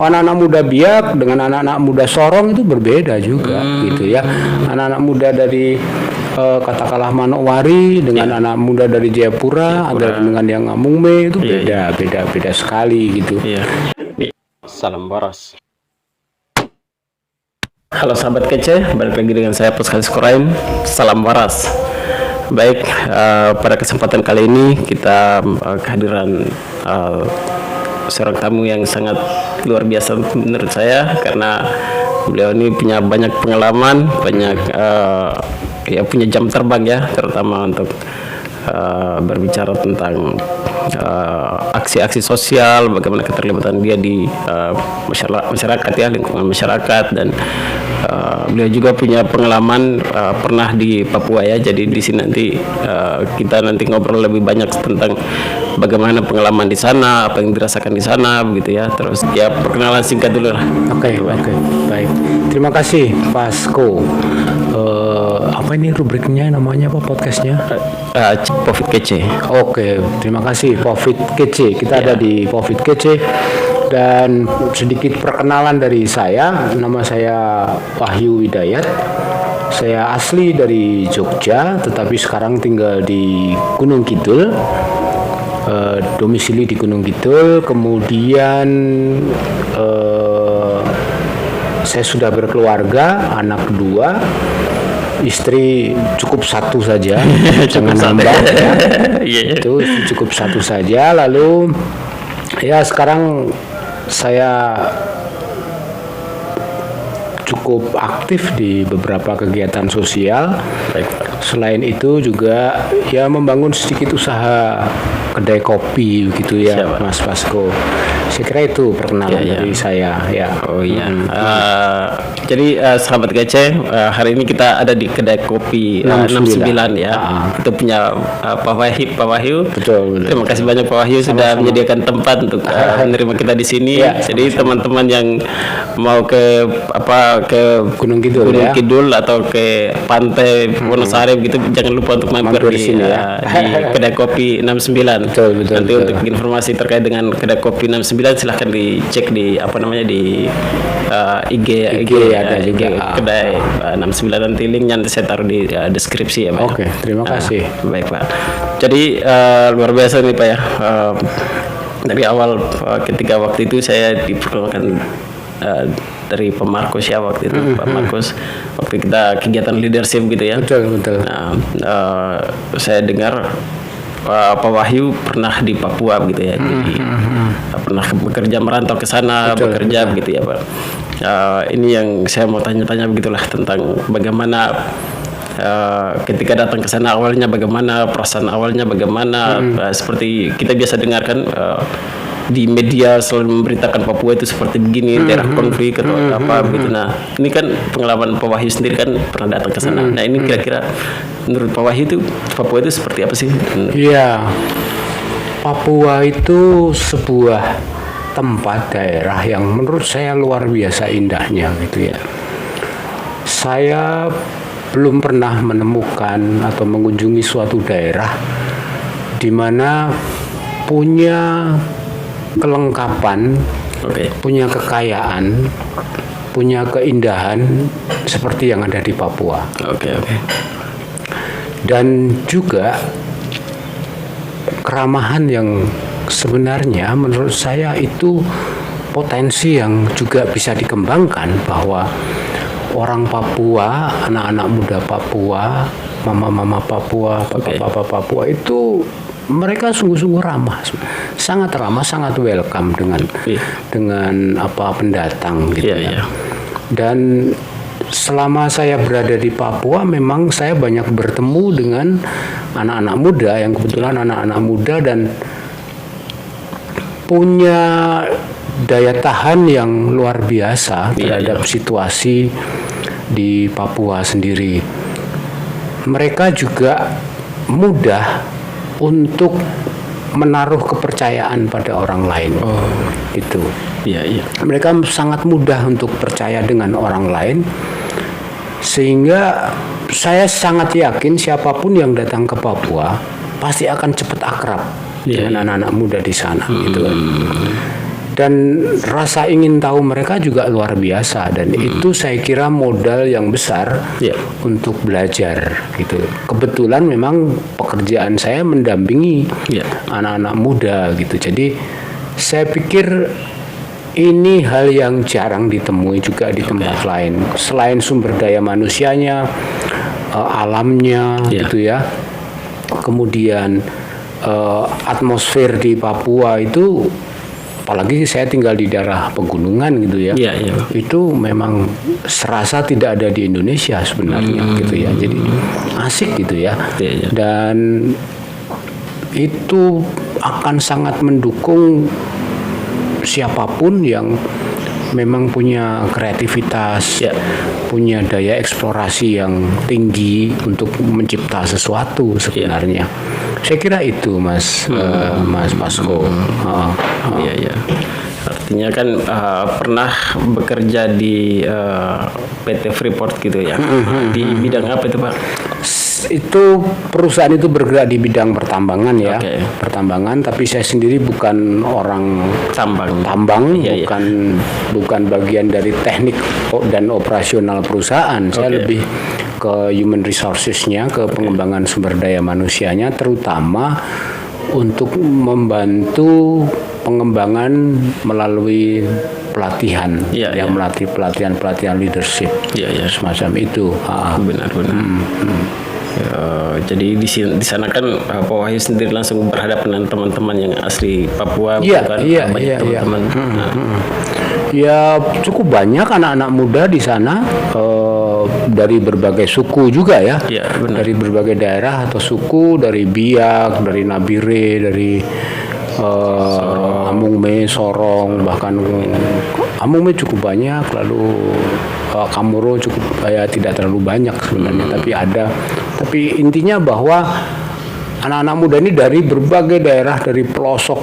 anak-anak muda Biak dengan anak-anak muda Sorong itu berbeda juga gitu ya. Anak-anak muda dari katakanlah Manokwari dengan anak muda dari Jayapura, ada dengan yang Mungme itu beda sekali gitu. Salam waras. Halo sahabat kece, balik lagi dengan saya Puskal Skuraim. Salam waras. Baik, pada kesempatan kali ini kita kehadiran seorang tamu yang sangat luar biasa menurut saya, karena beliau ini punya banyak pengalaman, banyak punya jam terbang ya, terutama untuk berbicara tentang aksi-aksi sosial, bagaimana keterlibatan dia di masyarakat ya, lingkungan masyarakat, dan beliau juga punya pengalaman pernah di Papua ya. Jadi di sini nanti kita nanti ngobrol lebih banyak tentang bagaimana pengalaman di sana, apa yang dirasakan di sana begitu ya. Terus ya perkenalan singkat dulu lah. Oke. Baik. Terima kasih Pasko. Apa ini rubriknya, namanya apa podcastnya? Profit Kece. Oke, terima kasih Profit Kece. Kita ada di Profit Kece. Dan sedikit perkenalan dari saya. Nama saya Wahyu Widayat. Saya asli dari Jogja, tetapi sekarang tinggal di Gunung Kidul. Domisili di Gunung Kidul. Kemudian saya sudah berkeluarga, anak 2, istri cukup 1 saja, jangan nambah ya. Itu cukup 1 saja. Lalu ya sekarang saya cukup aktif di beberapa kegiatan sosial. Selain itu juga ya membangun sedikit usaha kedai kopi gitu ya. Siapa? Mas Pasko. Saya kira itu perkenalan dari saya ya. Jadi sahabat kece, hari ini kita ada di kedai kopi 69 ya. Itu punya Pak Wahyu. Betul. Terima kasih banyak Pak Wahyu sudah menyediakan tempat untuk menerima kita di sini. Jadi teman-teman yang mau ke Gunung Kidul atau ke pantai Wonosari gitu, jangan lupa untuk mampir di sini di kedai kopi 69. Betul. Nanti untuk informasi terkait dengan kedai kopi 69 silahkan dicek di di IG ada juga kedai 69, nanti linknya nanti saya taruh di deskripsi ya Pak. Oke, terima kasih. Baik Pak. Jadi luar biasa nih Pak ya. Dari awal ketika waktu itu saya diperkenalkan dari Pak Markus ya waktu itu, Pak Markus, waktu kita kegiatan leadership gitu ya. Betul. Nah, saya dengar Pak Wahyu pernah di Papua gitu ya, jadi pernah bekerja merantau ke sana, bekerja begitu ya Pak. Ini yang saya mau tanya-tanya begitulah tentang bagaimana ketika datang ke sana awalnya, bagaimana perasaan awalnya, bagaimana seperti kita biasa dengarkan di media selalu memberitakan Papua itu seperti begini, daerah konflik atau apa begitu. Nah, ini kan pengalaman Pak Wahyu sendiri kan pernah datang ke sana. Nah, ini kira-kira menurut Pak Wahyu itu Papua itu seperti apa sih? Iya, Papua itu sebuah tempat daerah yang menurut saya luar biasa indahnya gitu ya. Saya belum pernah menemukan atau mengunjungi suatu daerah di mana punya kelengkapan, punya kekayaan, punya keindahan seperti yang ada di Papua. Dan juga keramahan yang sebenarnya menurut saya itu potensi yang juga bisa dikembangkan, bahwa orang Papua, anak-anak muda Papua, mama-mama Papua, bapak-bapak Papua itu mereka sungguh-sungguh ramah, sangat ramah, sangat welcome dengan pendatang gitu ya. Dan selama saya berada di Papua, memang saya banyak bertemu dengan anak-anak muda yang kebetulan anak-anak muda dan punya daya tahan yang luar biasa terhadap situasi di Papua sendiri. Mereka juga mudah untuk menaruh kepercayaan pada orang lain. Gitu. Mereka sangat mudah untuk percaya dengan orang lain, sehingga saya sangat yakin siapapun yang datang ke Papua pasti akan cepat akrab dengan anak-anak muda di sana gitu. dan rasa ingin tahu mereka juga luar biasa, dan itu saya kira modal yang besar Ya. untuk belajar gitu. Kebetulan memang pekerjaan saya mendampingi Ya. anak-anak muda gitu. Jadi saya pikir ini hal yang jarang ditemui juga di tempat lain. Selain sumber daya manusianya, alamnya Ya. gitu ya. Kemudian atmosfer di Papua itu, apalagi saya tinggal di daerah pegunungan gitu ya. Iya, iya. Itu memang serasa tidak ada di Indonesia sebenarnya gitu ya. Jadi asik gitu ya. Iya, iya. Dan itu akan sangat mendukung siapapun yang memang punya kreativitas, Ya. punya daya eksplorasi yang tinggi untuk mencipta sesuatu sebenarnya. Saya kira itu, Mas Pasko. Iya, iya. Artinya kan pernah bekerja di PT Freeport gitu ya. Di bidang apa itu, Pak? Itu perusahaan itu bergerak di bidang pertambangan ya, Oke. pertambangan. Tapi saya sendiri bukan orang tambang, Iya, iya. bukan bagian dari teknik dan operasional perusahaan. Saya Oke. lebih ke human resources-nya, ke pengembangan sumber daya manusianya, terutama untuk membantu pengembangan melalui pelatihan, Iya, yang iya. melatih pelatihan leadership, Iya, iya. semacam itu. Benar-benar. Jadi di sana kan Pak Wahyu sendiri langsung berhadapan dengan teman-teman yang asli Papua, Iya, bukan? iya, Banyak iya, iya. teman-teman. Nah, Ya cukup banyak anak-anak muda di sana, dari berbagai suku juga ya, Iya, benar. dari berbagai daerah atau suku, dari Biak, dari Nabire, dari Amungme, Sorong, bahkan Amungme cukup banyak, lalu Kamoro cukup tidak terlalu banyak sebenarnya, tapi ada. Tapi intinya bahwa anak-anak muda ini dari berbagai daerah, dari pelosok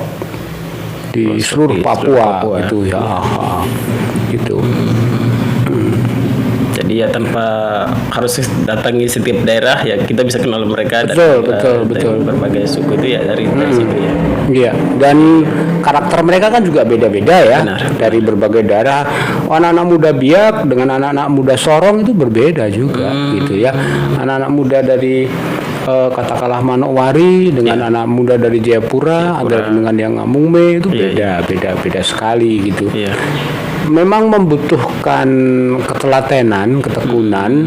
di seluruh Papua, Papua, itu ya, gitu. Jadi ya tanpa harus datangi setiap daerah ya kita bisa kenal mereka Betul, dari betul. berbagai suku itu ya dari situ ya. Iya, dan karakter mereka kan juga beda-beda ya. Benar. Dari berbagai daerah. Anak-anak muda Biak dengan anak-anak muda Sorong itu berbeda juga gitu ya. Anak-anak muda dari katakanlah Manokwari dengan anak muda dari Jayapura, ada dengan yang Amungme itu Iya, beda sekali gitu. Iya. Memang membutuhkan ketelatenan, ketekunan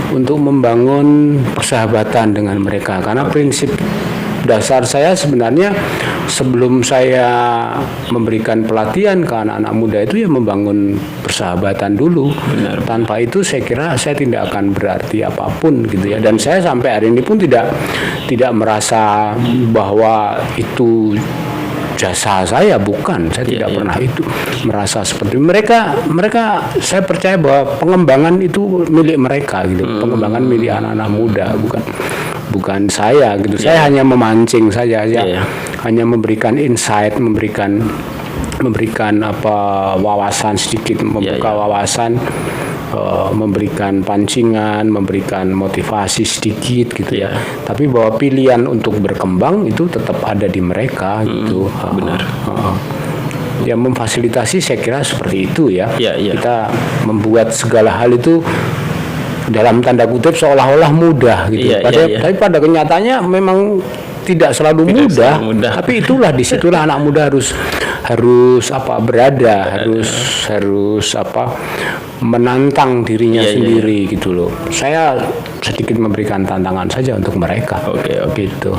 untuk membangun persahabatan dengan mereka, karena prinsip dasar saya sebenarnya sebelum saya memberikan pelatihan ke anak-anak muda itu ya membangun persahabatan dulu. Tanpa itu saya kira saya tidak akan berarti apapun gitu ya. Dan saya sampai hari ini pun tidak merasa bahwa itu jasa saya, bukan. Saya tidak pernah itu merasa seperti mereka. Saya percaya bahwa pengembangan itu milik mereka gitu. Pengembangan milik anak-anak muda, bukan saya gitu. Saya hanya memancing saja ya. Hanya memberikan insight, memberikan wawasan sedikit, membuka wawasan, memberikan pancingan, memberikan motivasi sedikit gitu ya. Tapi bahwa pilihan untuk berkembang itu tetap ada di mereka gitu. Benar. Ya memfasilitasi saya kira seperti itu ya. Iya. Kita membuat segala hal itu dalam tanda kutip seolah-olah mudah gitu. Tapi pada kenyataannya memang tidak selalu mudah. Tapi disitulah anak muda harus berada, harus menantang dirinya sendiri gitu loh. Saya sedikit memberikan tantangan saja untuk mereka. Oke. Gitu.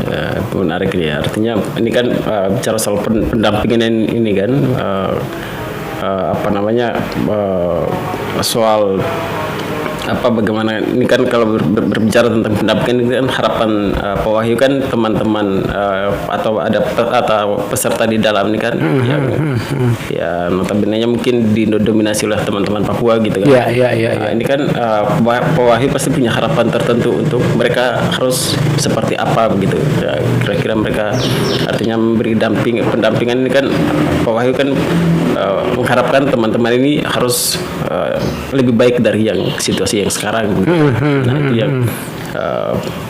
Ya, menarik ya. Artinya ini kan bicara soal pendampingan ini kan soal bagaimana ini kan kalau berbicara tentang pendampingan ini kan harapan Pak Wahyu kan teman-teman atau peserta di dalam ini kan yang ya notabene mungkin didominasi oleh teman-teman Papua gitu kan. Iya. Ini kan Pak Wahyu pasti punya harapan tertentu untuk mereka harus seperti apa begitu. Ya, kira-kira mereka artinya memberi pendampingan ini kan Pak Wahyu kan mengharapkan teman-teman ini harus lebih baik dari yang situasi yang sekarang. Nah itu yang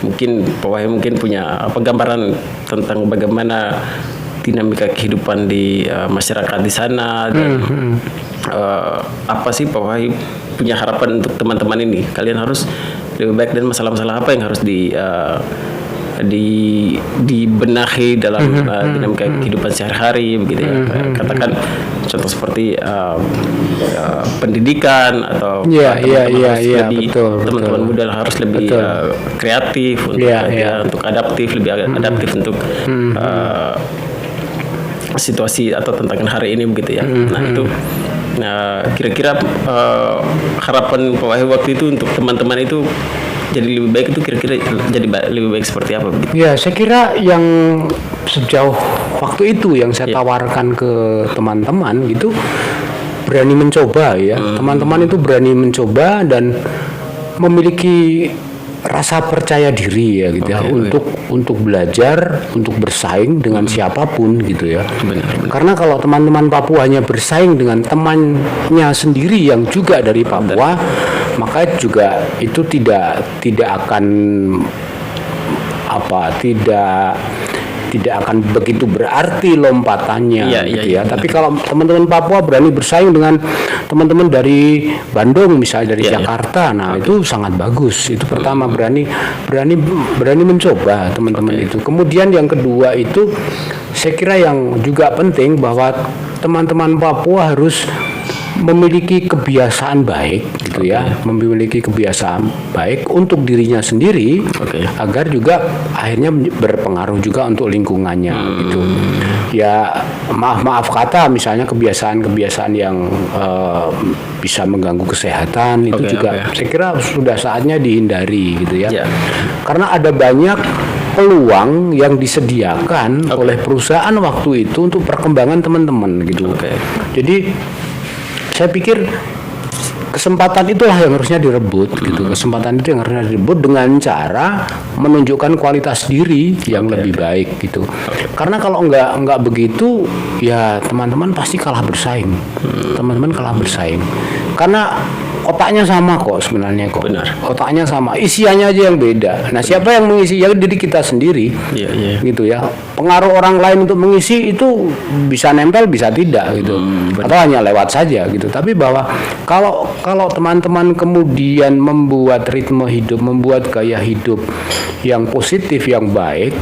mungkin Pak Wahyu mungkin punya gambaran tentang bagaimana dinamika kehidupan di masyarakat di sana dan apa sih Pak Wahyu punya harapan untuk teman-teman ini? Kalian harus lebih baik dan masalah-masalah apa yang harus dibenahi dalam dinamika kehidupan sehari-hari begitu ya. Katakan contoh seperti pendidikan atau teman-teman muda harus lebih kreatif untuk untuk adaptif, lebih adaptif untuk situasi atau tantangan hari ini begitu ya. Nah itu kira-kira harapan Pak Wahyu waktu itu untuk teman-teman itu jadi lebih baik itu kira-kira jadi lebih baik seperti apa begitu? Ya, saya kira yang sejauh waktu itu yang saya tawarkan ke teman-teman gitu, berani mencoba ya. Teman-teman itu berani mencoba dan memiliki rasa percaya diri ya gitu untuk belajar, untuk bersaing dengan siapapun gitu ya. Benar. Karena kalau teman-teman Papua hanya bersaing dengan temannya sendiri yang juga dari Papua, maka juga itu tidak akan tidak akan begitu berarti lompatannya gitu ya. Tapi kalau teman-teman Papua berani bersaing dengan teman-teman dari Bandung misalnya dari Jakarta, nah itu sangat bagus. Itu pertama berani mencoba teman-teman itu. Kemudian yang kedua itu saya kira yang juga penting bahwa teman-teman Papua harus memiliki kebiasaan baik gitu ya, memiliki kebiasaan baik untuk dirinya sendiri agar juga akhirnya berpengaruh juga untuk lingkungannya gitu. Ya maaf kata misalnya kebiasaan yang bisa mengganggu kesehatan itu juga saya kira sudah saatnya dihindari gitu ya. Karena ada banyak peluang yang disediakan oleh perusahaan waktu itu untuk perkembangan teman-teman gitu. Jadi saya pikir kesempatan itulah yang harusnya direbut gitu. Kesempatan itu yang harusnya direbut dengan cara menunjukkan kualitas diri yang lebih baik gitu. Karena kalau enggak begitu ya teman-teman pasti kalah bersaing. Teman-teman kalah bersaing. Karena otaknya sama kok sebenarnya kok. Benar. Otaknya sama, isiannya aja yang beda. Nah, siapa yang mengisi? Ya diri kita sendiri. Gitu ya. Pengaruh orang lain untuk mengisi itu bisa nempel, bisa tidak gitu. Atau hanya lewat saja gitu. Tapi bahwa kalau teman-teman kemudian membuat ritme hidup, membuat gaya hidup yang positif, yang baik,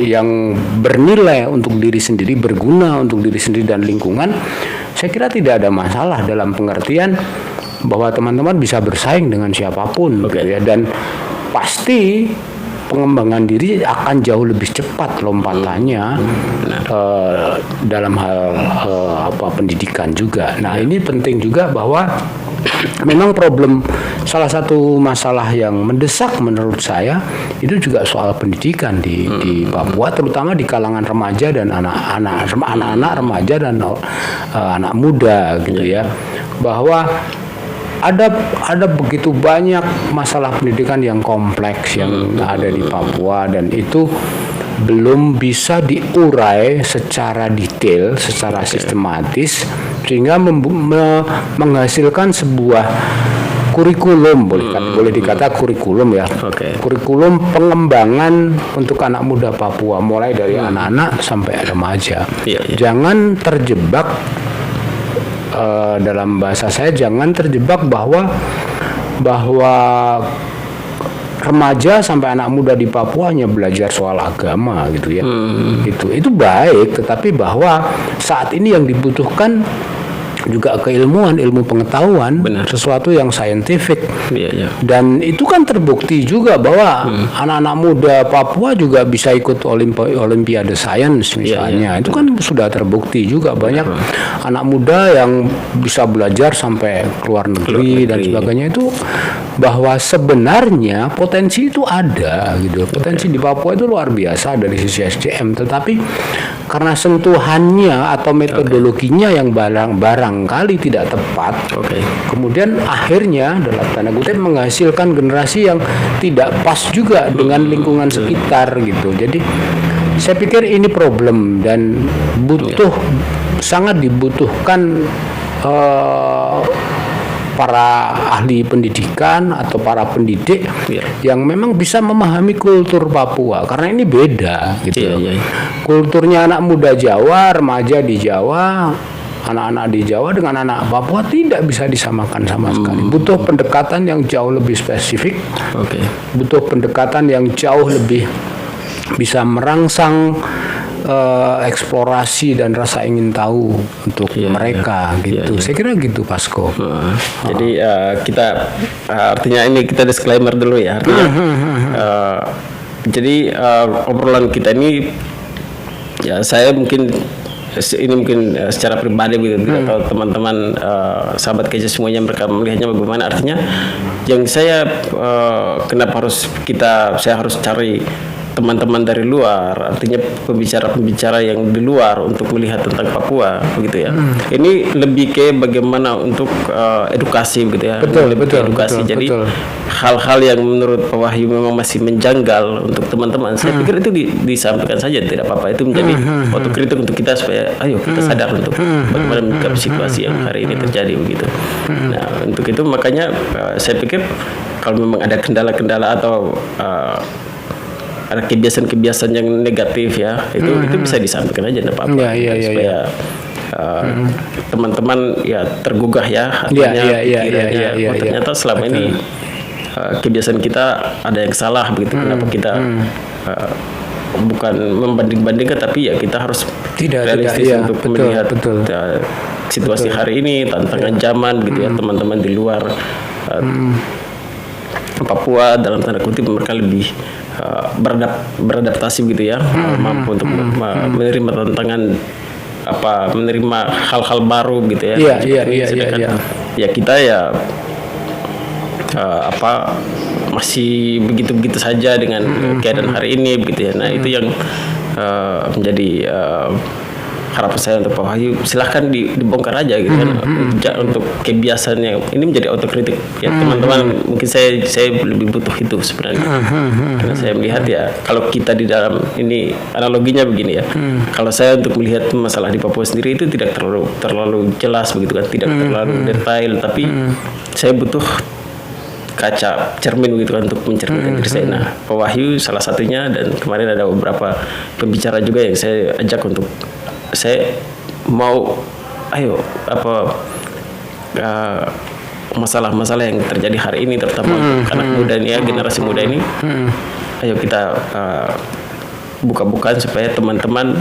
yang bernilai untuk diri sendiri, berguna untuk diri sendiri dan lingkungan, saya kira tidak ada masalah dalam pengertian bahwa teman-teman bisa bersaing dengan siapapun gitu ya, dan pasti pengembangan diri akan jauh lebih cepat lompatannya dalam hal pendidikan juga. Nah ini penting juga bahwa memang salah satu masalah yang mendesak menurut saya itu juga soal pendidikan di Papua, terutama di kalangan remaja dan anak-anak remaja dan anak muda gitu ya, bahwa ada begitu banyak masalah pendidikan yang kompleks yang ada di Papua, dan itu belum bisa diurai secara detail, secara sistematis, sehingga menghasilkan sebuah kurikulum, boleh dikata kurikulum ya, kurikulum pengembangan untuk anak muda Papua mulai dari anak-anak sampai remaja. Jangan terjebak, dalam bahasa saya jangan terjebak bahwa remaja sampai anak muda di Papua hanya belajar soal agama gitu ya. Itu baik, tetapi bahwa saat ini yang dibutuhkan juga keilmuan, ilmu pengetahuan, sesuatu yang saintifik. Dan itu kan terbukti juga bahwa anak-anak muda Papua juga bisa ikut olimpiade sains misalnya. Itu kan sudah terbukti juga, banyak anak muda yang bisa belajar sampai keluar negeri dan sebagainya. Itu bahwa sebenarnya potensi itu ada gitu. Potensi di Papua itu luar biasa dari sisi SDM, tetapi karena sentuhannya atau metodologinya yang barangkali tidak tepat, kemudian akhirnya dalam tanda kutip menghasilkan generasi yang tidak pas juga dengan lingkungan sekitar gitu. Jadi saya pikir ini problem dan sangat dibutuhkan para ahli pendidikan atau para pendidik yang memang bisa memahami kultur Papua, karena ini beda gitu. Kulturnya anak muda Jawa, remaja di Jawa, anak-anak di Jawa dengan anak Papua tidak bisa disamakan sama sekali. Butuh pendekatan yang jauh lebih spesifik. Butuh pendekatan yang jauh lebih bisa merangsang eksplorasi dan rasa ingin tahu untuk mereka gitu. Saya kira gitu, Pasko. Jadi kita artinya ini kita disclaimer dulu ya. Artinya jadi obrolan kita ini ya saya mungkin secara pribadi gitu, atau teman-teman sahabat KJ semuanya mereka melihatnya bagaimana. Artinya yang saya kenapa saya harus cari teman-teman dari luar, artinya pembicara-pembicara yang di luar untuk melihat tentang Papua begitu ya. Ini lebih ke bagaimana untuk edukasi begitu ya. Betul, edukasi. Jadi hal-hal yang menurut Pak Wahyu memang masih menjanggal untuk teman-teman, saya pikir itu disampaikan saja, tidak apa-apa. Itu menjadi otokritik untuk kita supaya ayo kita sadar untuk bagaimana menyikapi situasi yang hari ini terjadi begitu. Nah, untuk itu makanya saya pikir kalau memang ada kendala-kendala atau ada kebiasaan-kebiasaan yang negatif ya, itu bisa disampaikan aja, tidak apa-apa. Supaya teman-teman ya tergugah ya hatinya, pikirannya. Ternyata selama ini kebiasaan kita ada yang salah begitu. Kenapa kita bukan membanding-bandingkan, tapi ya kita harus realistis untuk melihat situasi hari ini, tantangan zaman gitu ya. Teman-teman di luar Papua dalam tanda kutip mereka lebih beradaptasi gitu ya, mampu untuk menerima tantangan, menerima hal-hal baru gitu ya. Ya kita ya masih begitu-begitu saja dengan keadaan hari ini begitu ya. Nah, itu yang menjadi harapan saya untuk Pak Wahyu, silahkan dibongkar aja gitu kan, untuk kebiasaannya ini menjadi otokritik ya teman-teman. Mungkin saya lebih butuh itu sebenarnya, karena saya melihat ya kalau kita di dalam ini analoginya begini ya, kalau saya untuk melihat masalah di Papua sendiri itu tidak terlalu jelas begitu kan, tidak terlalu detail, tapi saya butuh kaca cermin begitu kan untuk mencerminkan diri saya. Nah, Pak Wahyu salah satunya, dan kemarin ada beberapa pembicara juga yang saya ajak untuk saya mau masalah-masalah yang terjadi hari ini terutama untuk anak muda ini ya, generasi muda ini, ayo kita buka-bukaan supaya teman-teman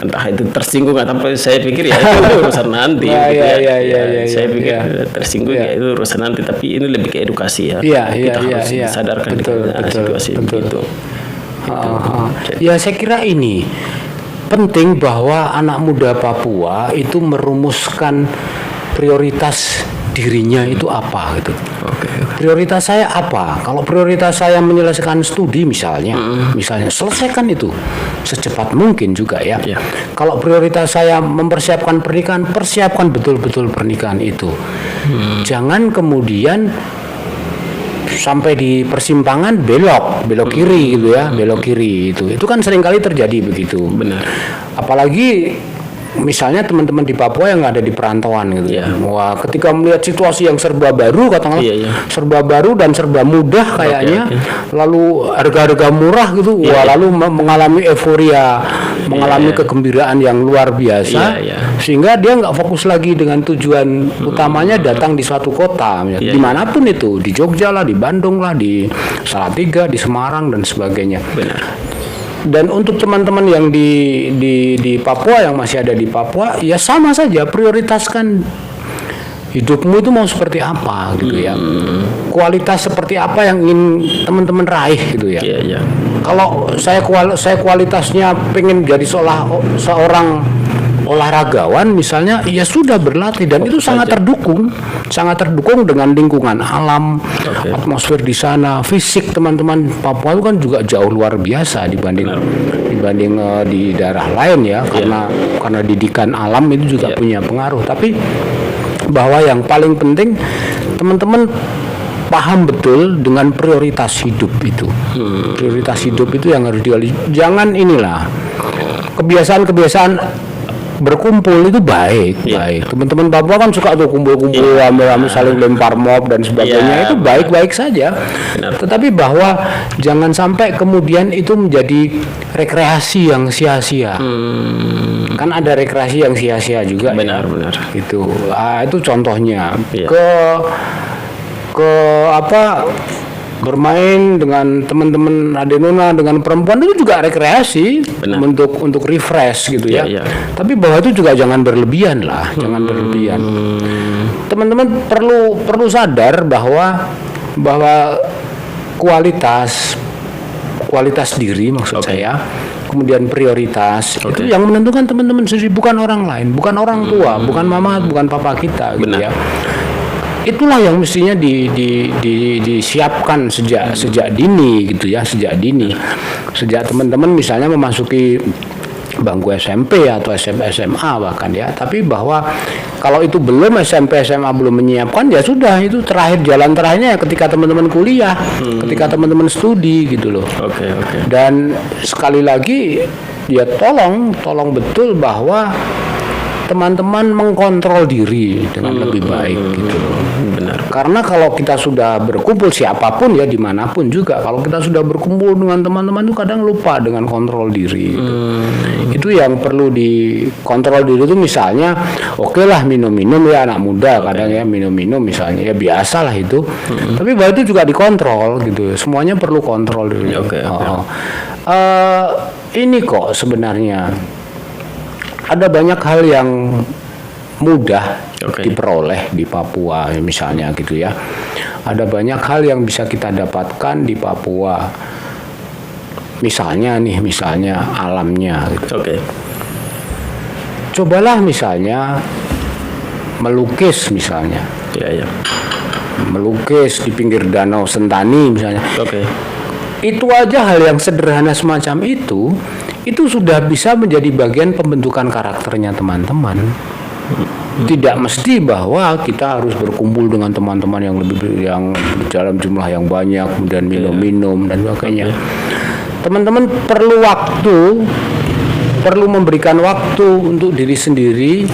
entah itu tersinggung atau apa, saya pikir ya itu urusan nanti. Saya pikir tersinggung ya itu urusan nanti, tapi ini lebih ke edukasi ya. Kita harus disadarkan dengan situasi itu. Ya, saya kira ini penting bahwa anak muda Papua itu merumuskan prioritas dirinya itu apa gitu. Prioritas saya apa? Kalau prioritas saya menyelesaikan studi misalnya selesaikan itu secepat mungkin juga ya. Kalau prioritas saya mempersiapkan pernikahan, persiapkan betul-betul pernikahan itu. Jangan kemudian sampai di persimpangan belok kiri gitu ya, belok kiri itu kan seringkali terjadi begitu. Benar. Apalagi misalnya teman-teman di Papua yang ada di perantauan gitu. Wah, ketika melihat situasi yang serba baru, katakanlah serba baru dan serba mudah kayaknya, lalu harga-harga murah gitu, lalu mengalami euforia, mengalami kegembiraan yang luar biasa, sehingga dia nggak fokus lagi dengan tujuan utamanya datang di suatu kota, dimanapun itu, di Jogja lah, di Bandung lah, di Salatiga, di Semarang dan sebagainya. Benar. Dan untuk teman-teman yang di Papua, yang masih ada di Papua, ya sama saja, prioritaskan hidupmu itu mau seperti apa gitu ya. Kualitas seperti apa yang ingin teman-teman raih gitu ya. Kalau saya kualitasnya pengen jadi seorang olahragawan misalnya, ya sudah berlatih, dan itu sangat terdukung dengan lingkungan alam, atmosfer di sana, fisik teman-teman Papua itu kan juga jauh luar biasa dibanding di daerah lain ya, karena didikan alam itu juga punya pengaruh. Tapi bahwa yang paling penting teman-teman paham betul dengan prioritas hidup itu. Prioritas hidup itu yang harus digali. Jangan kebiasaan berkumpul itu baik. Teman-teman Papua kan suka tuh kumpul-kumpul, rame-rame saling lempar mob dan sebagainya, itu baik-baik saja. Tetapi bahwa jangan sampai kemudian itu menjadi rekreasi yang sia-sia. Kan ada rekreasi yang sia-sia juga. Benar. Itu contohnya. Iya. Ke apa, bermain dengan teman-teman adenona dengan perempuan itu juga rekreasi. Benar. untuk refresh gitu ya. Iya. Tapi bahwa itu juga jangan berlebihan lah, jangan berlebihan. Teman-teman perlu sadar bahwa kualitas diri maksud saya, kemudian prioritas itu yang menentukan teman-teman sendiri, bukan orang lain, bukan orang tua, bukan mama, bukan papa kita gitu ya. Itulah yang mestinya disiapkan sejak dini gitu ya, sejak teman-teman misalnya memasuki bangku SMP atau SMA bahkan ya. Tapi bahwa kalau itu belum, SMP SMA belum menyiapkan, ya sudah, itu jalan terakhirnya ketika teman-teman kuliah, ketika teman-teman studi gitu loh. Oke. Dan sekali lagi ya tolong betul bahwa teman-teman mengkontrol diri dengan lebih baik gitu loh. Benar. Karena kalau kita sudah berkumpul, siapapun ya, dimanapun juga, kalau kita sudah berkumpul dengan teman-teman itu kadang lupa dengan kontrol diri gitu. Itu yang perlu dikontrol diri itu, misalnya oke lah minum-minum ya, anak muda kadang ya minum-minum misalnya, ya biasa lah itu. Tapi bahwa itu juga dikontrol gitu, semuanya perlu kontrol diri. Ini kok sebenarnya ada banyak hal yang mudah diperoleh di Papua misalnya gitu ya. Ada banyak hal yang bisa kita dapatkan di Papua. Misalnya alamnya gitu. Cobalah misalnya melukis misalnya. Melukis di pinggir Danau Sentani misalnya. Itu aja hal yang sederhana semacam itu sudah bisa menjadi bagian pembentukan karakternya teman-teman. Tidak mesti bahwa kita harus berkumpul dengan teman-teman yang dalam jumlah yang banyak, kemudian minum-minum dan sebagainya. Teman-teman perlu memberikan waktu untuk diri sendiri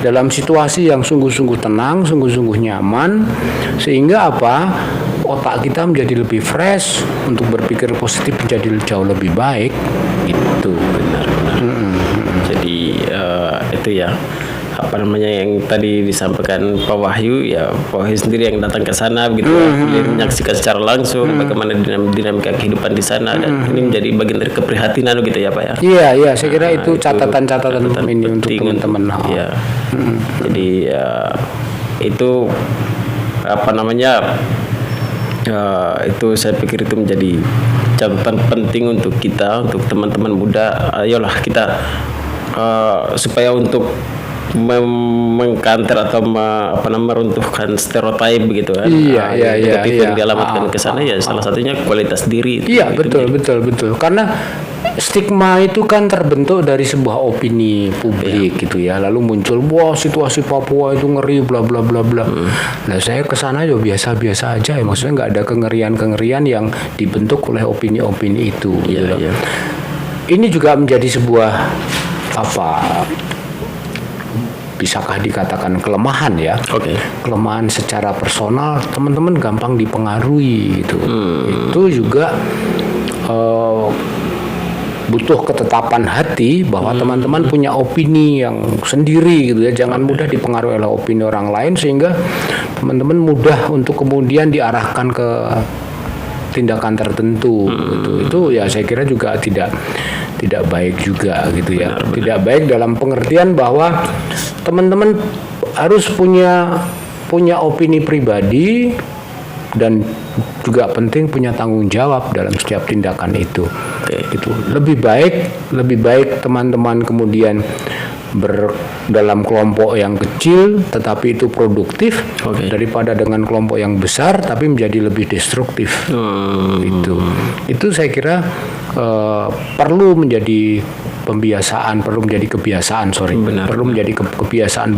dalam situasi yang sungguh-sungguh tenang, sungguh-sungguh nyaman, sehingga otak kita menjadi lebih fresh, untuk berpikir positif menjadi jauh lebih baik. Itu benar. Jadi itu ya, yang tadi disampaikan Pak Wahyu ya, Pak Wahyu sendiri yang datang ke sana begitu, dia menyaksikan secara langsung bagaimana dinamika kehidupan di sana, dan ini menjadi bagian dari keprihatinan gitu ya Pak ya. Iya, saya kira itu catatan ini untuk teman-teman. Jadi itu itu saya pikir itu menjadi catatan penting untuk kita, untuk teman-teman muda. Ayolah kita supaya untuk mengkanter atau meruntuhkan stereotip begitu kan. Negatif yang dialamatkan ke sana ya, salah satunya kualitas diri. Iya, betul. Karena stigma itu kan terbentuk dari sebuah opini publik gitu ya. Lalu muncul, wah situasi Papua itu ngeri bla bla bla bla. Nah, saya ke sana ya biasa-biasa aja ya. Maksudnya nggak ada kengerian-kengerian yang dibentuk oleh opini-opini itu. Gitu. Ini juga menjadi sebuah bisakah dikatakan kelemahan ya? Kelemahan secara personal, teman-teman gampang dipengaruhi gitu. Itu juga butuh ketetapan hati bahwa teman-teman punya opini yang sendiri gitu ya. Jangan mudah dipengaruhi oleh opini orang lain, sehingga teman-teman mudah untuk kemudian diarahkan ke tindakan tertentu gitu. Itu ya saya kira juga tidak baik juga gitu ya. Tidak baik dalam pengertian bahwa teman-teman harus punya opini pribadi, dan juga penting punya tanggung jawab dalam setiap tindakan itu. Gitu. Lebih baik teman-teman kemudian dalam kelompok yang kecil tetapi itu produktif, daripada dengan kelompok yang besar tapi menjadi lebih destruktif. Itu saya kira perlu menjadi kebiasaan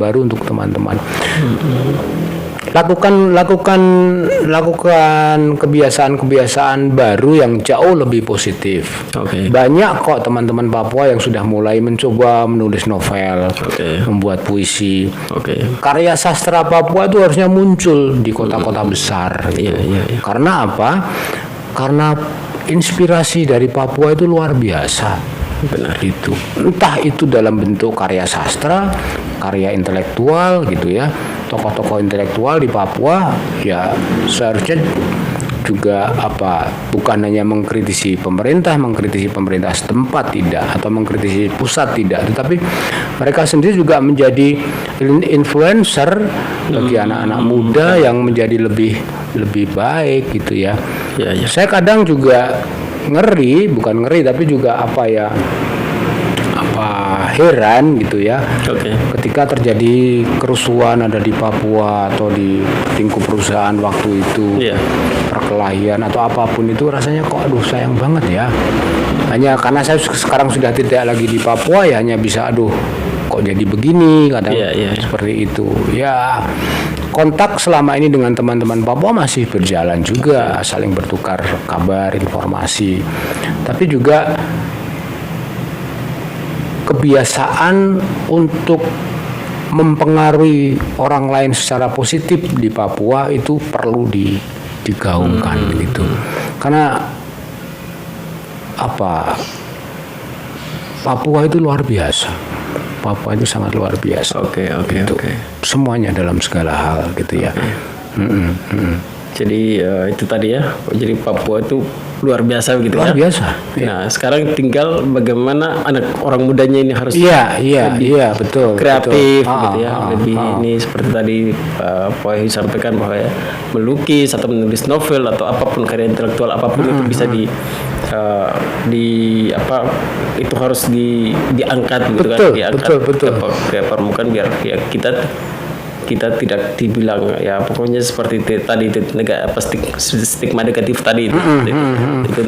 baru untuk teman-teman. lakukan kebiasaan-kebiasaan baru yang jauh lebih positif. Oke. Banyak kok teman-teman Papua yang sudah mulai mencoba menulis novel, Oke. membuat puisi. Oke. Karya sastra Papua itu harusnya muncul di kota-kota besar. Gitu. Iya. Karena apa? Karena inspirasi dari Papua itu luar biasa. Benar. Itu entah itu dalam bentuk karya sastra, karya intelektual gitu ya, tokoh-tokoh intelektual di Papua ya seharusnya juga bukan hanya mengkritisi pemerintah setempat tidak, atau mengkritisi pusat tidak, tetapi mereka sendiri juga menjadi influencer bagi anak-anak muda yang menjadi lebih baik gitu ya. Iya. Saya kadang juga bukan ngeri tapi juga heran gitu ya. Oke. Ketika terjadi kerusuhan ada di Papua atau di lingkup perusahaan waktu itu, Iya. perkelahian atau apapun itu, rasanya kok sayang banget ya. Hanya karena saya sekarang sudah tidak lagi di Papua ya, hanya bisa kok jadi begini kadang. Iya. Seperti itu ya. Kontak selama ini dengan teman-teman Papua masih berjalan juga, saling bertukar kabar, informasi. Tapi juga kebiasaan untuk mempengaruhi orang lain secara positif di Papua itu perlu digaungkan gitu. Karena Papua itu luar biasa. Papua itu sangat luar biasa. Oke. Semuanya dalam segala hal gitu ya. Jadi itu tadi ya. Jadi Papua itu luar biasa begitu Luar ya. biasa. Nah, sekarang tinggal bagaimana orang mudanya ini harus Iya, betul. kreatif betul. gitu ya. Lebih ini seperti tadi Pak Wahyu sampaikan bahwa ya, melukis atau menulis novel atau apapun karya intelektual apapun itu bisa itu harus diangkat gitu Betul, kan, diangkat betul. ke permukaan biar ya kita tidak dibilang ya pokoknya seperti tadi itu stigma negatif tadi itu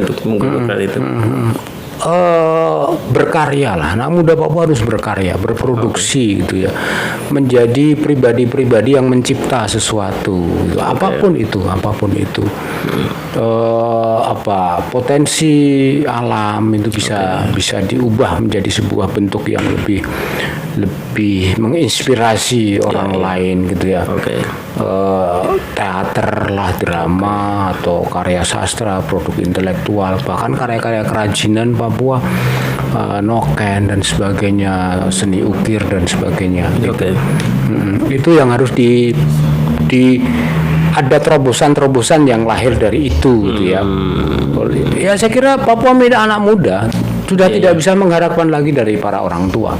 untuk menggunakan itu. Berkarya lah, anak muda Papua harus berkarya, berproduksi gitu ya, menjadi pribadi-pribadi yang mencipta sesuatu gitu. Apapun itu potensi alam itu bisa diubah menjadi sebuah bentuk yang lebih menginspirasi orang lain gitu ya. Teater lah, drama atau karya sastra, produk intelektual, bahkan karya-karya kerajinan Papua, noken dan sebagainya, seni ukir dan sebagainya. Itu yang harus ada terobosan-terobosan yang lahir dari itu gitu ya. Ya saya kira Papua milik anak muda sudah tidak bisa mengharapkan lagi dari para orang tua.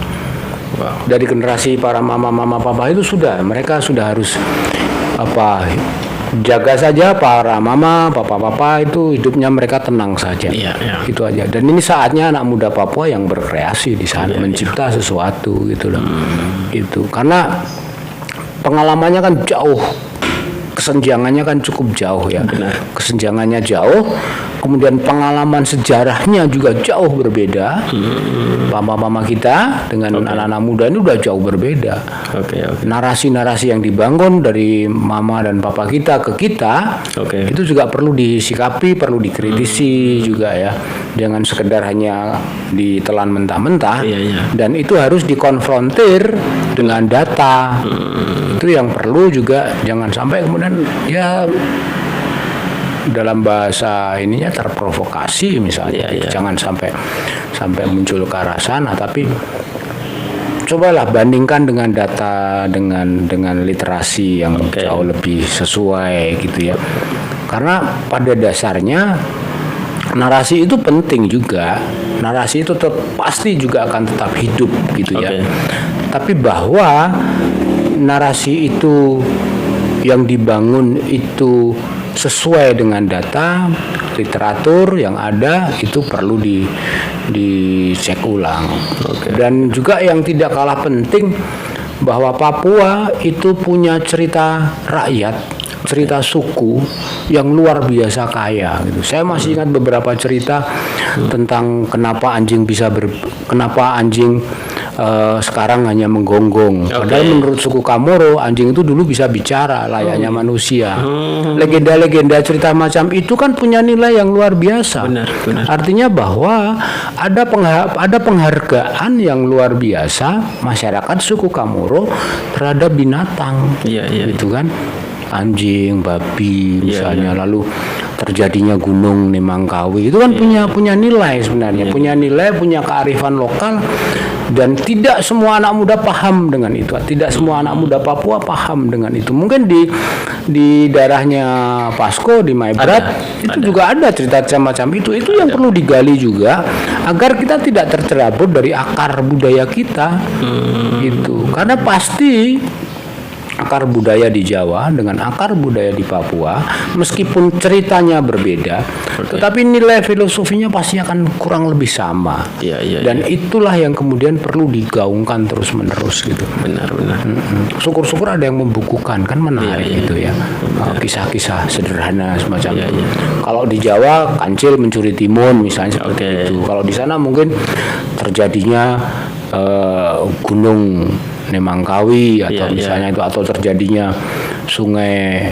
Dari generasi para mama papa itu mereka sudah harus jaga saja para mama papa itu hidupnya mereka tenang saja. Itu aja. Dan ini saatnya anak muda Papua yang berkreasi di sana, mencipta sesuatu gitu loh. Itu karena pengalamannya kan jauh, kesenjangannya kan cukup jauh ya. Kesenjangannya jauh, kemudian pengalaman sejarahnya juga jauh berbeda. Mama-mama kita dengan anak-anak muda ini udah jauh berbeda. Narasi-narasi yang dibangun dari mama dan papa kita ke kita itu juga perlu disikapi, perlu dikritisi juga ya. Jangan sekedar hanya ditelan mentah-mentah. Dan itu harus dikonfrontir dengan data. Itu yang perlu juga, jangan sampai kemudian ya dalam bahasa ininya terprovokasi misalnya. Jangan sampai muncul ke arah sana, tapi cobalah bandingkan dengan data, dengan literasi yang jauh lebih sesuai gitu ya. Karena pada dasarnya narasi itu penting juga. Narasi itu pasti juga akan tetap hidup gitu ya. Tapi bahwa narasi itu yang dibangun itu sesuai dengan data, literatur yang ada itu perlu dicek ulang. Dan juga yang tidak kalah penting bahwa Papua itu punya cerita rakyat, cerita suku yang luar biasa kaya gitu. Saya masih ingat beberapa cerita tentang kenapa anjing sekarang hanya menggonggong. Padahal menurut suku Kamoro, anjing itu dulu bisa bicara layaknya manusia. Legenda-legenda cerita macam itu kan punya nilai yang luar biasa. Benar. Artinya bahwa ada penghargaan yang luar biasa masyarakat suku Kamoro terhadap binatang. Iya. Gitu kan, anjing, babi misalnya, lalu terjadinya gunung Nemangkawi itu kan punya nilai sebenarnya, punya nilai, punya kearifan lokal, dan tidak semua anak muda paham dengan itu. Tidak semua anak muda Papua paham dengan itu. Mungkin di daerahnya Pasko, di Maibrat itu juga ada cerita macam itu. Itu yang perlu digali juga agar kita tidak tercerabut dari akar budaya kita. Gitu. Karena pasti akar budaya di Jawa dengan akar budaya di Papua, meskipun ceritanya berbeda, tetapi nilai filosofinya pasti akan kurang lebih sama. Dan itulah yang kemudian perlu digaungkan terus-menerus gitu. Benar. Syukur-syukur ada yang membukukan, kan menarik gitu ya. Kisah-kisah sederhana semacam itu. Kalau di Jawa, kancil mencuri timun misalnya seperti itu. Kalau di sana mungkin terjadinya gunung Nemangkawi atau misalnya itu, atau terjadinya sungai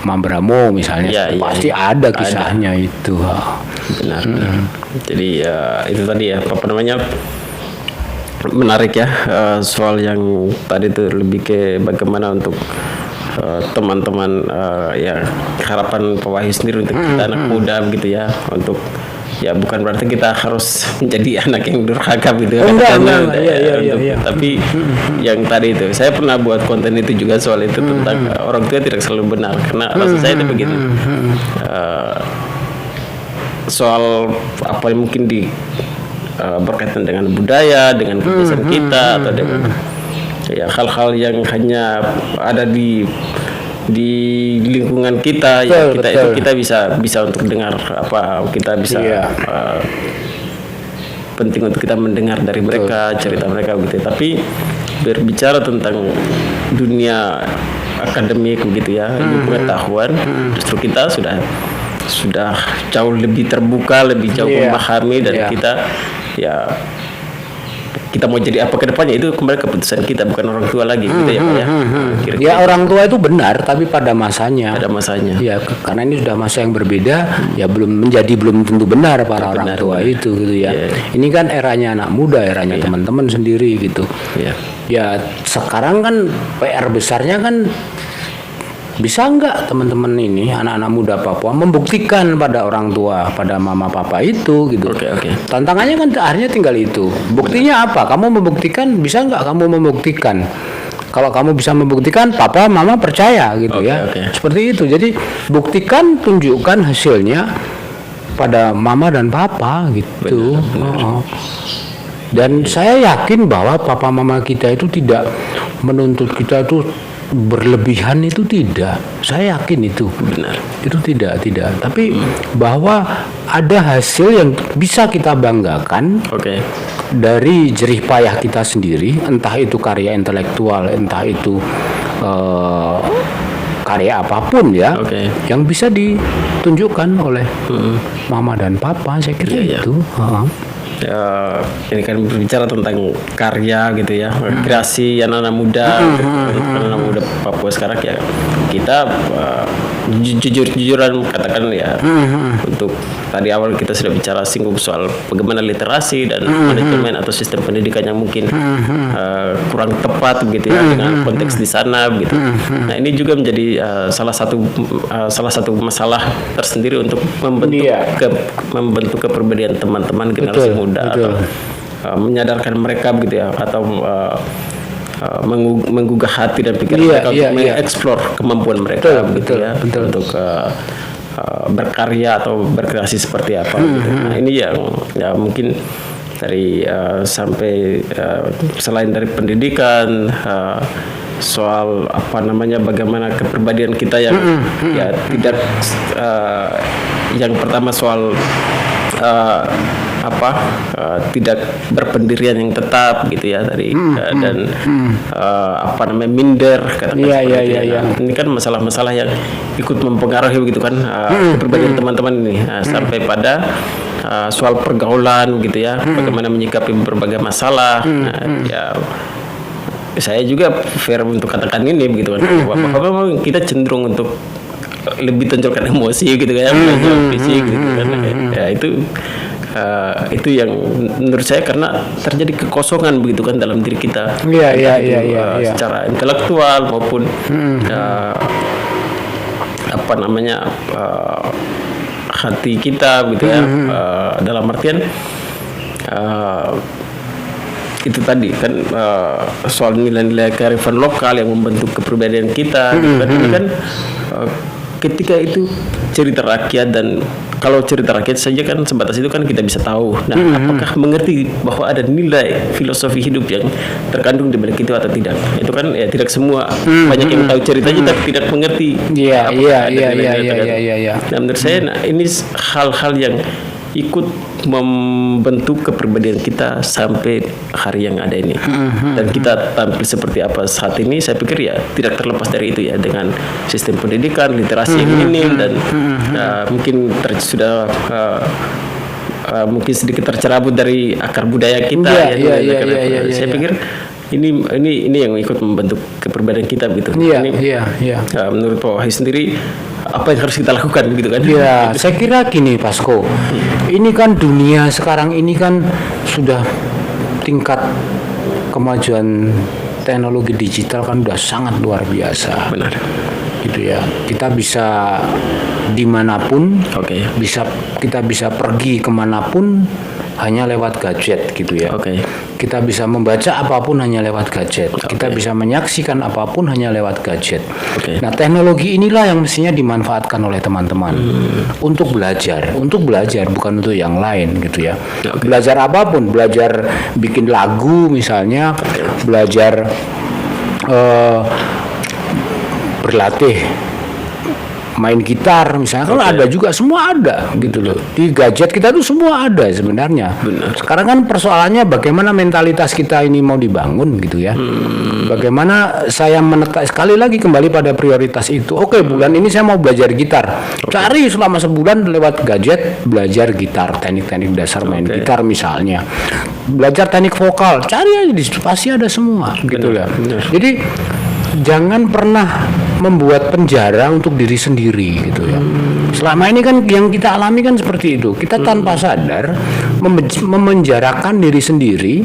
Mambramo misalnya, pasti ada kisahnya itu. Benar. Jadi itu tadi ya, apa namanya, menarik ya, soal yang tadi itu lebih ke bagaimana untuk teman-teman ya, harapan Pak Wahyu sendiri untuk kita anak muda begitu ya, untuk ya bukan berarti kita harus menjadi anak yang durhaka gitu. Tapi yang tadi itu, saya pernah buat konten itu juga soal itu, tentang orang tua tidak selalu benar, karena alasan saya itu begitu. Soal apa yang mungkin berkaitan dengan budaya, dengan kebiasaan kita, atau dengan ya hal-hal yang hanya ada di lingkungan kita, kita bisa untuk dengar apa, kita bisa penting untuk kita mendengar dari mereka, cerita mereka gitu. Tapi berbicara tentang dunia akademik begitu ya, ilmu pengetahuan, justru kita sudah jauh lebih terbuka, lebih jauh memahami, dan kita mau jadi apa ke depannya itu kembali keputusan kita, bukan orang tua lagi gitu ya Pak ya. Ya, orang tua itu benar, tapi pada masanya. Ya, karena ini sudah masa yang berbeda, ya belum tentu benar para orang tua itu gitu ya. Ini kan eranya anak muda, eranya teman-teman sendiri gitu. Ya, sekarang kan PR besarnya kan, bisa nggak teman-teman ini, anak-anak muda Papua, membuktikan pada orang tua, pada mama papa itu gitu. Tantangannya kan akhirnya tinggal itu. Buktinya apa? Kamu membuktikan, bisa nggak kamu membuktikan? Kalau kamu bisa membuktikan, papa mama percaya gitu ya. Seperti itu. Jadi buktikan, tunjukkan hasilnya pada mama dan papa gitu. Dan saya yakin bahwa papa mama kita itu tidak menuntut kita itu berlebihan, itu tidak. Saya yakin itu benar. Itu tidak. Tapi bahwa ada hasil yang bisa kita banggakan dari jerih payah kita sendiri, entah itu karya intelektual, entah itu karya apapun ya, yang bisa ditunjukkan oleh mama dan papa. Saya kira itu. Ini kan berbicara tentang karya gitu ya, kreasi anak-anak muda, anak-anak muda Papua sekarang ya, kita jujur-jujuran katakan ya, untuk tadi awal kita sudah bicara singgung soal bagaimana literasi dan manajemen atau sistem pendidikan yang mungkin kurang tepat gitu ya dengan konteks di sana gitu. Nah, ini juga menjadi salah satu masalah tersendiri untuk membentuk kepribadian teman-teman generasi muda, atau menyadarkan mereka gitu ya, atau menggugah hati dan pikiran mereka untuk mengeksplor kemampuan mereka untuk berkarya atau berkreasi seperti apa gitu. Nah, ini yang mungkin dari sampai selain dari pendidikan, soal apa namanya, bagaimana kepribadian kita yang ya tidak yang pertama soal tidak berpendirian yang tetap gitu ya tadi, dan apa namanya, minder katakan ini kan masalah-masalah yang ikut mempengaruhi begitu kan kepribadian teman-teman ini, sampai pada soal pergaulan gitu ya, bagaimana menyikapi berbagai masalah. Ya saya juga fair untuk katakan ini begitu kan, bahwa memang kita cenderung untuk lebih tonjolkan emosi gitu kan, fisik gitu kan. Ya itu yang menurut saya karena terjadi kekosongan begitu kan dalam diri kita. Secara intelektual maupun hati kita gitu ya. Dalam artian itu tadi kan soal nilai-nilai kearifan lokal yang membentuk kepribadian kita gitu kan. Ini kan ketika itu cerita rakyat, dan kalau cerita rakyat saja kan sebatas itu kan kita bisa tahu. Nah, apakah mengerti bahwa ada nilai filosofi hidup yang terkandung di balik itu atau tidak? Itu kan ya tidak semua, banyak yang tahu ceritanya tapi tidak mengerti. Iya. Nah, menurut saya ini hal-hal yang ikut membentuk kepribadian kita sampai hari yang ada ini. Dan kita tampil seperti apa saat ini, saya pikir ya tidak terlepas dari itu ya, dengan sistem pendidikan, literasi yang minim, dan mungkin sudah mungkin sedikit tercerabut dari akar budaya kita. Saya pikir ini yang ikut membentuk kepribadian kita begitu. Menurut Pak Wahyu sendiri, apa yang harus kita lakukan begitu kan? Ya, saya kira gini, Pasko. Ini kan dunia sekarang ini kan sudah tingkat kemajuan teknologi digital kan sudah sangat luar biasa. Benar. Gitu ya. Kita bisa dimanapun, kita bisa pergi kemanapun hanya lewat gadget gitu ya. Kita bisa membaca apapun hanya lewat gadget. Kita bisa menyaksikan apapun hanya lewat gadget. Nah, teknologi inilah yang mestinya dimanfaatkan oleh teman-teman untuk belajar bukan untuk yang lain gitu ya. Belajar apapun, belajar bikin lagu misalnya, belajar berlatih main gitar misalnya, kan ada juga, semua ada gitu loh. Di gadget kita tuh semua ada sebenarnya. Sekarang kan persoalannya bagaimana mentalitas kita ini mau dibangun gitu ya. Bagaimana saya menetap, sekali lagi kembali pada prioritas itu. Bulan ini saya mau belajar gitar. Cari selama sebulan lewat gadget, belajar gitar, teknik-teknik dasar main gitar misalnya. Belajar teknik vokal, cari aja di situ pasti ada semua gitu ya. Jadi jangan pernah membuat penjara untuk diri sendiri gitu ya. Selama ini kan yang kita alami kan seperti itu. Kita tanpa sadar memenjarakan diri sendiri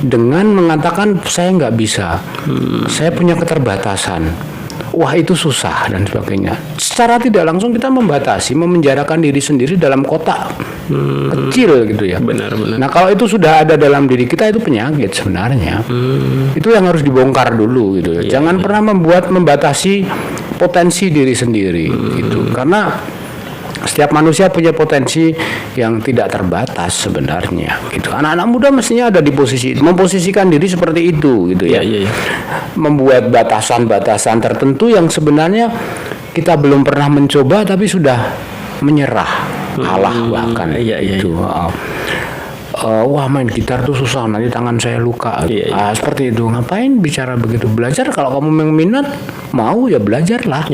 dengan mengatakan saya nggak bisa, saya punya keterbatasan. Wah, itu susah dan sebagainya. Secara tidak langsung kita membatasi, memenjarakan diri sendiri dalam kotak kecil gitu ya. Benar. Nah, kalau itu sudah ada dalam diri kita, itu penyakit sebenarnya. Itu yang harus dibongkar dulu gitu ya. Jangan pernah membatasi potensi diri sendiri gitu. Karena setiap manusia punya potensi yang tidak terbatas sebenarnya gitu. Anak-anak muda mestinya ada di posisi memposisikan diri seperti itu gitu ya. Membuat batasan-batasan tertentu yang sebenarnya kita belum pernah mencoba tapi sudah menyerah, kalah bahkan itu. Wah, main gitar tuh susah, nanti tangan saya luka. Seperti itu. Ngapain bicara begitu? Belajar, kalau kamu yang minat, mau ya belajarlah.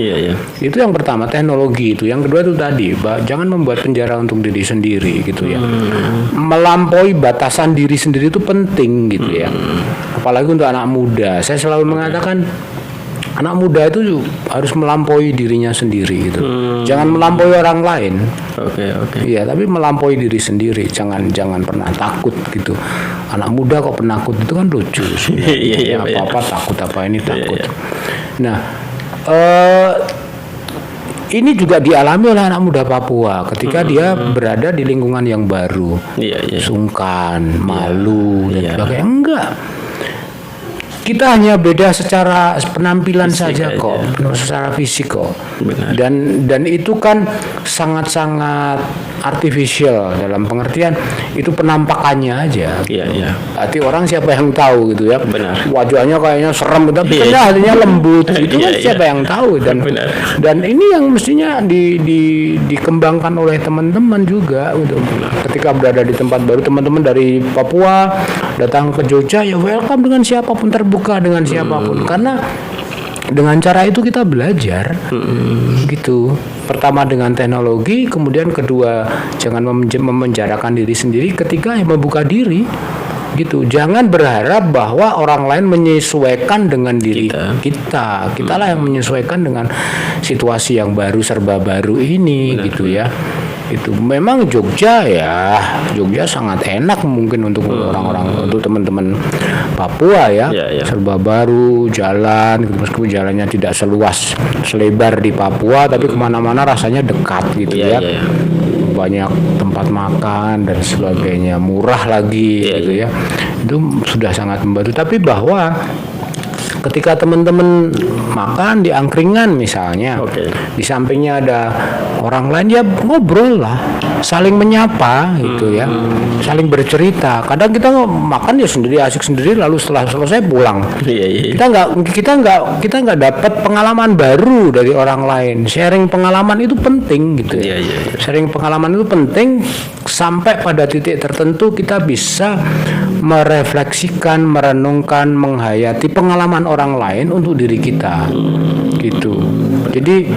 Itu yang pertama, teknologi itu. Yang kedua itu tadi, jangan membuat penjara untuk diri sendiri gitu ya. Melampaui batasan diri sendiri itu penting gitu ya. Apalagi untuk anak muda. Saya selalu mengatakan anak muda itu harus melampaui dirinya sendiri gitu. Jangan melampaui orang lain. Iya, tapi melampaui diri sendiri. Jangan pernah takut gitu. Anak muda kok penakut, itu kan lucu. Apa-apa takut, apa ini takut. Nah, ini juga dialami oleh anak muda Papua ketika dia berada di lingkungan yang baru. Sungkan, malu dan sebagainya. Enggak. Kita hanya beda secara penampilan fisik saja kok, secara fisik kok. Dan itu kan sangat-sangat artificial dalam pengertian itu penampakannya aja. Arti orang siapa yang tahu gitu ya. Wajahnya kayaknya serem, tapi hatinya lembut. Itu kan siapa yang tahu, dan ini yang mestinya dikembangkan oleh teman-teman juga gitu. Ketika berada di tempat baru, teman-teman dari Papua datang ke Jogja, ya welcome dengan siapapun, terbuka dengan siapapun, karena Dengan cara itu kita belajar, gitu. Pertama dengan teknologi, kemudian kedua jangan memenjarakan diri sendiri, ketiga membuka diri, gitu. Jangan berharap bahwa orang lain menyesuaikan dengan diri kita. Kitalah yang menyesuaikan dengan situasi yang baru, serba baru ini, gitu ya. Itu memang Jogja sangat enak mungkin untuk orang-orang, untuk teman-teman Papua ya. Serba baru, jalan gitu, meskipun jalannya tidak selebar di Papua, tapi kemana-mana rasanya dekat gitu ya. Banyak tempat makan dan sebagainya, murah lagi gitu ya. Itu sudah sangat membantu. Tapi bahwa ketika teman-teman makan di angkringan misalnya, di sampingnya ada orang lain, ya ngobrol lah, saling menyapa gitu ya, saling bercerita. Kadang kita makan ya sendiri, asik sendiri, lalu setelah selesai pulang. Kita nggak dapat pengalaman baru dari orang lain. Sharing pengalaman itu penting gitu ya. Sharing pengalaman itu penting sampai pada titik tertentu kita bisa merefleksikan, merenungkan, menghayati pengalaman orang lain untuk diri kita, gitu. Jadi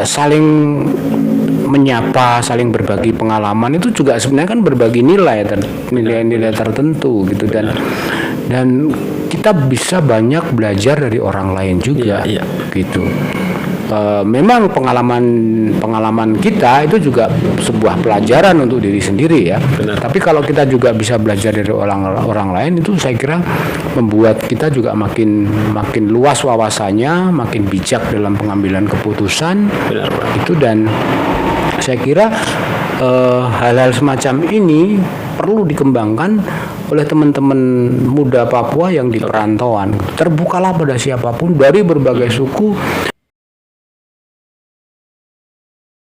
saling menyapa, saling berbagi pengalaman itu juga sebenarnya kan berbagi nilai tertentu, gitu, dan kita bisa banyak belajar dari orang lain juga, gitu. Memang pengalaman kita itu juga sebuah pelajaran untuk diri sendiri ya. Tapi kalau kita juga bisa belajar dari orang lain, itu saya kira membuat kita juga makin luas wawasannya, makin bijak dalam pengambilan keputusan. Itu, dan saya kira hal-hal semacam ini perlu dikembangkan oleh teman-teman muda Papua yang di perantauan. Terbukalah pada siapapun dari berbagai suku,